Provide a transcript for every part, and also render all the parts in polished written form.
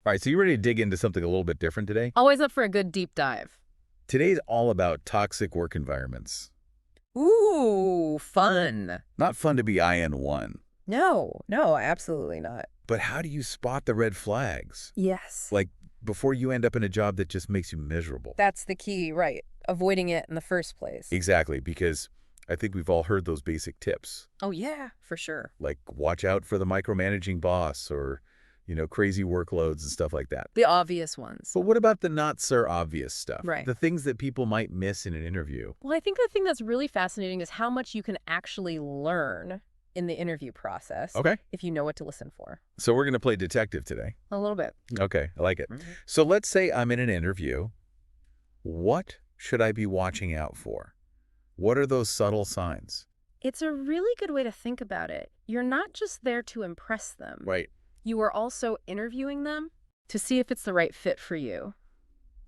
All right, so you ready to dig into something a little bit different today? Always up for a good deep dive. Today's all about toxic work environments. Ooh, fun. Not fun to be IN1, No, absolutely not. but how do you spot the red flags? Yes. Like, before you end up in a job that just makes you miserable. That's the key, right? Avoiding it in the first place. Exactly, because I think we've all heard those basic tips. Oh, yeah, for sure. Like, watch out for the micromanaging boss or, crazy workloads and stuff like that. The obvious ones. But what about the not-so-obvious stuff? Right. The things that people might miss in an interview. Well, I think the thing that's really fascinating is how much you can actually learn in the interview process. Okay. If you know what to listen for. So we're going to play detective today. A little bit. Okay, I like it. Mm-hmm. So let's say I'm in an interview. What should I be watching out for? What are those subtle signs? It's a really good way to think about it. You're not just there to impress them. Right. You are also interviewing them to see if it's the right fit for you.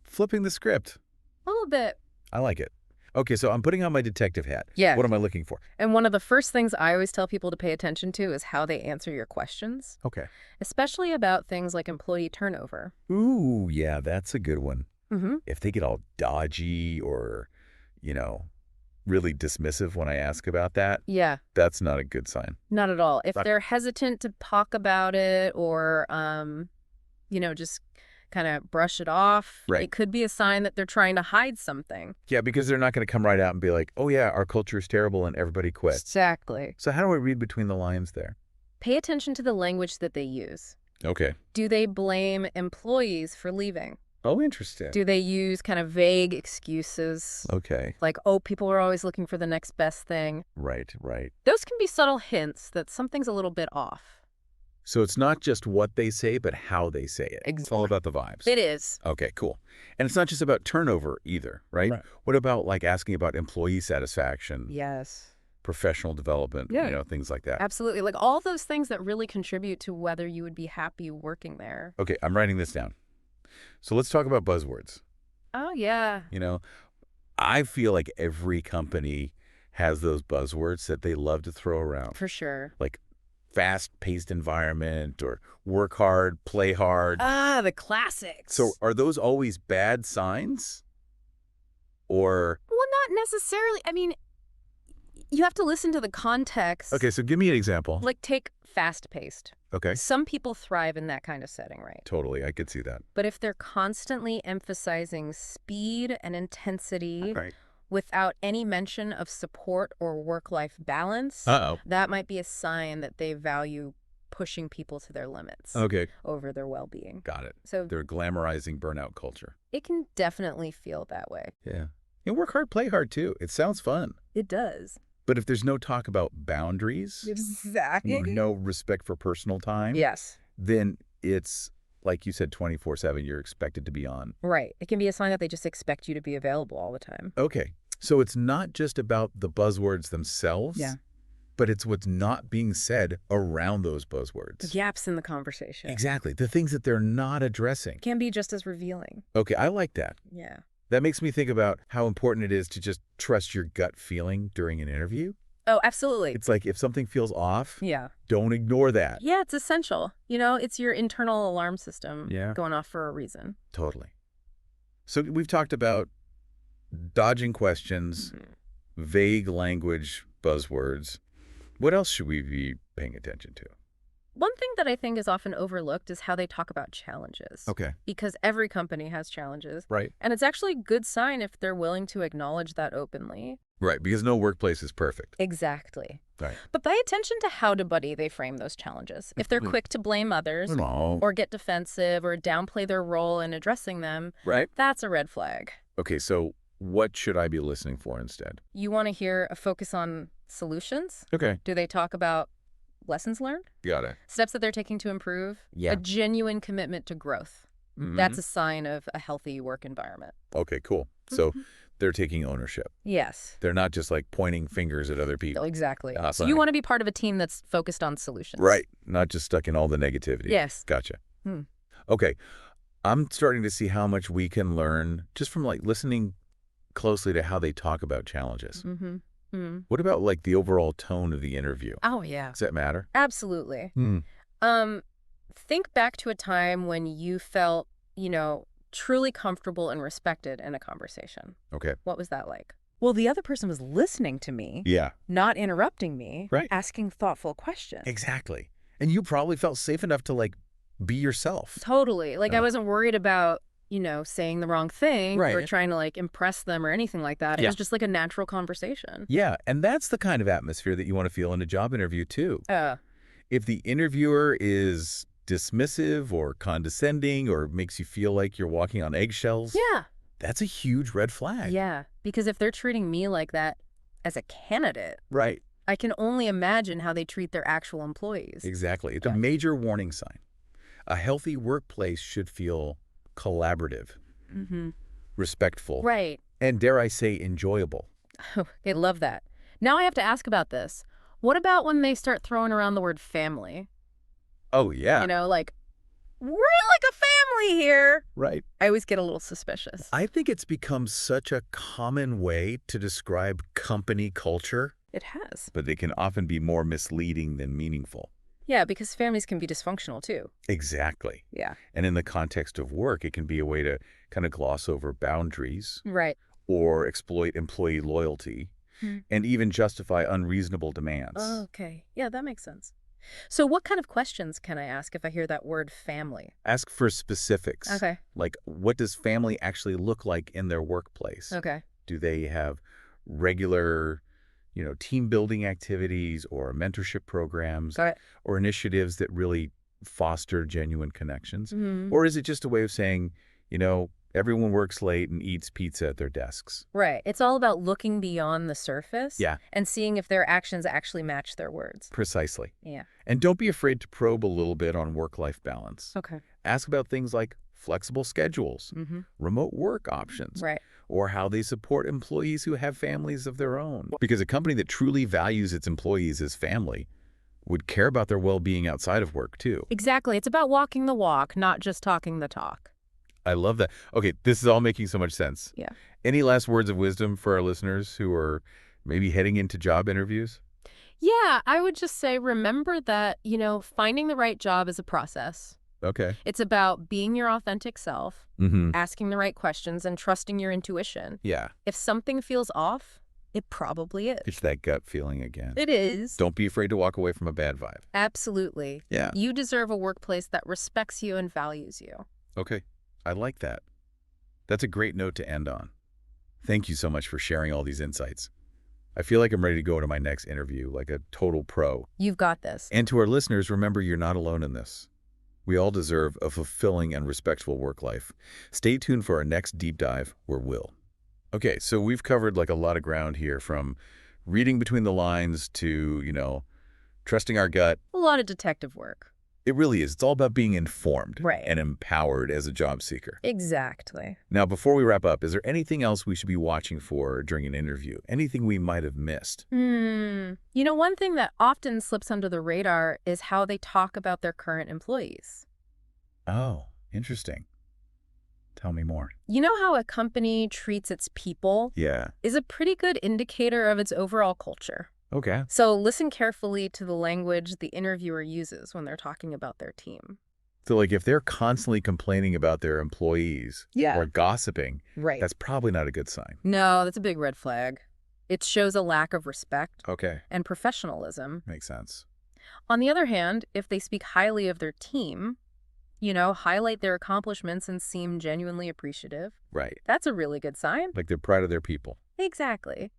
Flipping the script. A little bit. I like it. Okay, so I'm putting on my detective hat. Yeah. What am I looking for? And one of the first things I always tell people to pay attention to is how they answer your questions, Okay. especially about things like employee turnover. Ooh, yeah, that's a good one. Mm-hmm. If they get all dodgy or, really dismissive when I ask about that, Yeah, that's not a good sign. not at all. If Not- they're hesitant to talk about it or, just kind of brush it off, Right. it could be a sign that they're trying to hide something. Yeah, because they're not going to come right out and be like, oh, yeah, our culture is terrible and everybody quit. Exactly. So how do I read between the lines there? Pay attention to the language that they use. Okay. Do they blame employees for leaving? Oh, interesting. Do they use kind of vague excuses? Okay. Like, oh, people are always looking for the next best thing. Right. Those can be subtle hints that something's a little bit off. So it's not just what they say, but how they say it. It's all about the vibes. It is. Okay, cool. And it's not just about turnover either, right? What about like asking about employee satisfaction, Yes. professional development, Yeah. things like that? Absolutely. Like all those things that really contribute to whether you would be happy working there. Okay, I'm writing this down. So let's talk about buzzwords. Oh, yeah. I feel like every company has those buzzwords that they love to throw around. For sure. Like fast-paced environment or work hard, play hard. Ah, the classics. So are those always bad signs? Or, Well, not necessarily. I mean, you have to listen to the context. okay, so give me an example. Like take fast-paced. Okay, Some people thrive in that kind of setting, right? totally, I could see that. But if they're constantly emphasizing speed and intensity Right. without any mention of support or work-life balance, Uh-oh. that might be a sign that they value pushing people to their limits Okay, over their well-being. got it. So They're glamorizing burnout culture. it can definitely feel that way. Yeah. And work hard, play hard, too. It sounds fun. It does. But if there's no talk about boundaries, Exactly. no respect for personal time, Yes. then it's, like you said, 24/7, you're expected to be on. Right. It can be a sign that they just expect you to be available all the time. Okay, so it's not just about the buzzwords themselves, Yeah. but it's what's not being said around those buzzwords. Gaps in the conversation. Exactly, the things that they're not addressing. Can be just as revealing. Okay, I like that. Yeah. That makes me think about how important it is to just trust your gut feeling during an interview. Oh, absolutely. It's like if something feels off, Yeah. don't ignore that. Yeah, it's essential. It's your internal alarm system Yeah. going off for a reason. Totally. So we've talked about dodging questions, vague language, buzzwords. What else should we be paying attention to? One thing that I think is often overlooked is how they talk about challenges. Okay. Because every company has challenges. Right. And it's actually a good sign if they're willing to acknowledge that openly. Right, because no workplace is perfect. Exactly. Right. But pay attention to how to buddy they frame those challenges. If they're quick to blame others No. or get defensive or downplay their role in addressing them, Right. that's a red flag. Okay, so what should I be listening for instead? You want to hear a focus on solutions? Okay. Do they talk about lessons learned? Got it. Steps that they're taking to improve? Yeah. A genuine commitment to growth. Mhm. That's a sign of a healthy work environment. Okay, cool. So they're taking ownership. Yes. They're not just like pointing fingers at other people. Exactly. So Awesome. you want to be part of a team that's focused on solutions. Right. Not just stuck in all the negativity. Yes. Gotcha. Hmm. Okay. I'm starting to see how much we can learn just from like listening closely to how they talk about challenges. Mm-hmm. Mm. What about like the overall tone of the interview? Oh, yeah. Does that matter? Absolutely. Hmm. Think back to a time when you felt, truly comfortable and respected in a conversation. Okay. What was that like? Well, the other person was listening to me, Yeah. not interrupting me, Right. asking thoughtful questions. Exactly. And you probably felt safe enough to, like, be yourself. Totally. Like, I wasn't worried about, saying the wrong thing or Right. trying to, like, impress them or anything like that. It Yeah. was just like a natural conversation. Yeah, and that's the kind of atmosphere that you want to feel in a job interview, too. Uh, If the interviewer is dismissive or condescending or makes you feel like you're walking on eggshells, yeah. that's a huge red flag. Yeah. Because if they're treating me like that as a candidate, Right. I can only imagine how they treat their actual employees. Exactly. It's Yeah. a major warning sign. A healthy workplace should feel collaborative, Mm-hmm. respectful, Right. and dare I say enjoyable. I love that. Now I have to ask about this. What about when they start throwing around the word family? Oh, yeah. Like, we're like a family here. Right. I always get a little suspicious. I think it's become such a common way to describe company culture, It has. but they can often be more misleading than meaningful. Yeah, because families can be dysfunctional too. Exactly. Yeah. And in the context of work, it can be a way to kind of gloss over boundaries Right. or exploit employee loyalty and even justify unreasonable demands. Okay. Yeah, that makes sense. So what kind of questions can I ask if I hear that word family? Ask for specifics. Okay. Like, what does family actually look like in their workplace? Okay. Do they have regular, team building activities or mentorship programs Got it. or initiatives that really foster genuine connections? Mm-hmm. Or is it just a way of saying, everyone works late and eats pizza at their desks? Right. It's all about looking beyond the surface Yeah. and seeing if their actions actually match their words. Precisely. Yeah. And don't be afraid to probe a little bit on work-life balance. Okay. Ask about things like flexible schedules, Mm-hmm. remote work options, Right. or how they support employees who have families of their own. Because a company that truly values its employees as family would care about their well-being outside of work, too. Exactly. It's about walking the walk, not just talking the talk. I love that. Okay, this is all making so much sense. Yeah. Any last words of wisdom for our listeners who are maybe heading into job interviews? Yeah, I would just say remember that, finding the right job is a process. Okay. It's about being your authentic self, Mm-hmm. asking the right questions, and trusting your intuition. Yeah. If something feels off, it probably is. It's that gut feeling again. It is. Don't be afraid to walk away from a bad vibe. Absolutely. Yeah. You deserve a workplace that respects you and values you. Okay. I like that. That's a great note to end on. Thank you so much for sharing all these insights. I feel like I'm ready to go to my next interview like a total pro. You've got this. And to our listeners, remember you're not alone in this. We all deserve a fulfilling and respectful work life. Stay tuned for our next deep dive, where we'll. Okay, so we've covered like a lot of ground here, from reading between the lines to, trusting our gut. A lot of detective work. It really is. It's all about being informed Right. and empowered as a job seeker. Exactly. Now, before we wrap up, is there anything else we should be watching for during an interview? Anything we might have missed? One thing that often slips under the radar is how they talk about their current employees. Oh, interesting. Tell me more. You know how a company treats its people Yeah. is a pretty good indicator of its overall culture. Okay. So listen carefully to the language the interviewer uses when they're talking about their team. So, like, if they're constantly complaining about their employees or gossiping, Right. that's probably not a good sign. No, that's a big red flag. It shows a lack of respect Okay. and professionalism. Makes sense. On the other hand, if they speak highly of their team, highlight their accomplishments and seem genuinely appreciative, Right. that's a really good sign. Like they're proud of their people. Exactly.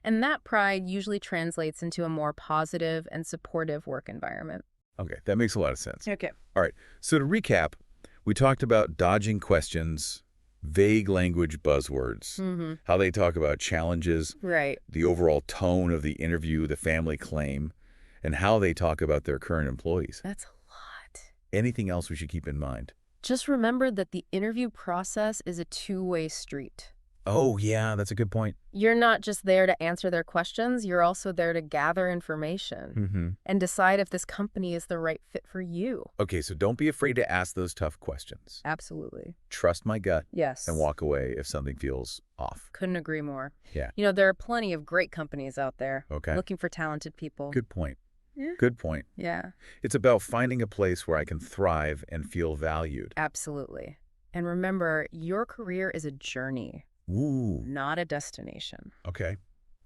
And that pride usually translates into a more positive and supportive work environment. Okay. That makes a lot of sense. Okay. All right. So to recap, we talked about dodging questions, vague language buzzwords, Mm-hmm. how they talk about challenges, Right. the overall tone of the interview, the family claim, and how they talk about their current employees. That's a lot. Anything else we should keep in mind? Just remember that the interview process is a two-way street. Oh, yeah, that's a good point. You're not just there to answer their questions, you're also there to gather information Mm-hmm. and decide if this company is the right fit for you. Okay, so don't be afraid to ask those tough questions. Absolutely. Trust my gut Yes. and walk away if something feels off. Couldn't agree more. Yeah. There are plenty of great companies out there Okay. looking for talented people. Good point. Yeah. Good point. Yeah, It's about finding a place where I can thrive and feel valued. absolutely. And remember, your career is a journey, Ooh, not a destination. okay.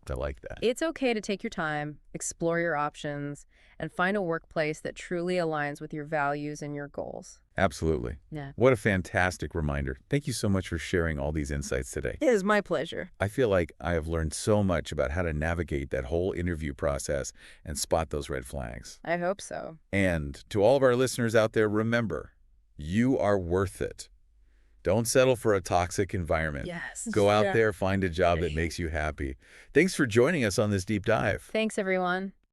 I like that. It's okay to take your time, explore your options, and find a workplace that truly aligns with your values and your goals. Absolutely. Yeah. What a fantastic reminder. Thank you so much for sharing all these insights today. It is my pleasure. I feel like I have learned so much about how to navigate that whole interview process and spot those red flags. I hope so. And to all of our listeners out there, remember, you are worth it. Don't settle for a toxic environment. Yes. Go out Yeah. there, find a job that makes you happy. Thanks for joining us on this deep dive. Thanks, everyone.